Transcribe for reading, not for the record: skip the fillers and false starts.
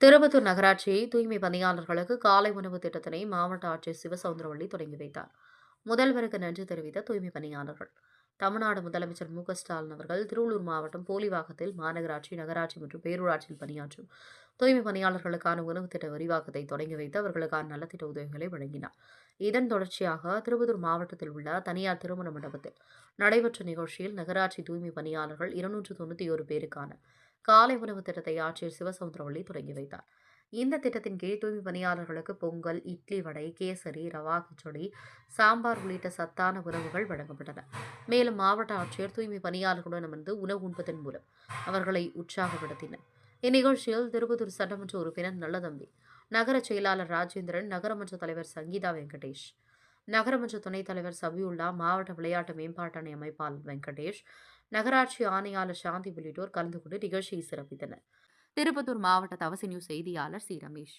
திருப்பத்தூர் நகராட்சி தூய்மை பணியாளர்களுக்கு காலை உணவு திட்டத்தினை மாவட்ட ஆட்சியர் சிவசவுந்தரவள்ளி தொடங்கி வைத்தார். முதல்வருக்கு நன்றி தெரிவித்த தூய்மை பணியாளர்கள். தமிழ்நாடு முதலமைச்சர் மு.க. ஸ்டாலின் அவர்கள் திருவள்ளூர் மாவட்டம் போலிவாக்கத்தில் மாநகராட்சி, நகராட்சி மற்றும் பேரூராட்சியில் பணியாற்றும் தூய்மை பணியாளர்களுக்கான உணவு திட்ட விரிவாக்கத்தை தொடங்கி வைத்து அவர்களுக்கான நலத்திட்ட உதவிகளை வழங்கினார். இதன் தொடர்ச்சியாக திருப்பத்தூர் மாவட்டத்தில் உள்ள தனியார் திருமண மண்டபத்தில் நடைபெற்ற நிகழ்ச்சியில் நகராட்சி தூய்மை பணியாளர்கள் 291 பேருக்கான காலை உணவு திட்டத்தை ஆட்சியர் சிவசவுந்தரவள்ளி தொடங்கி வைத்தார். இந்த திட்டத்தின் கீழ் தூய்மை பணியாளர்களுக்கு பொங்கல், இட்லி வடை, கேசரி, ரவா கிச்சடி, சாம்பார் உள்ளிட்ட சத்தான உணவுகள் வழங்கப்பட்டன. மேலும் மாவட்ட ஆட்சியர் தூய்மை பணியாளர்களுடன் அமர்ந்து உணவு உண்பதன் மூலம் அவர்களை உற்சாகப்படுத்தினர். இந்நிகழ்ச்சியில் திருப்பத்தூர் சட்டமன்ற உறுப்பினர் நல்லதம்பி, நகர செயலாளர் ராஜேந்திரன், நகரமன்ற தலைவர் சங்கீதா வெங்கடேஷ், நகரமன்ற துணைத் தலைவர் சபியுல்லா, மாவட்ட விளையாட்டு மேம்பாட்டணி அமைப்பாளர் வெங்கடேஷ், நகராட்சி ஆணையாளர் சாந்தி உள்ளிட்டோர் கலந்து கொண்டு நிகழ்ச்சியை சிறப்பித்தனர். திருப்பத்தூர் மாவட்ட தவசி நியூஸ் செய்தியாளர் சி. ரமேஷ்.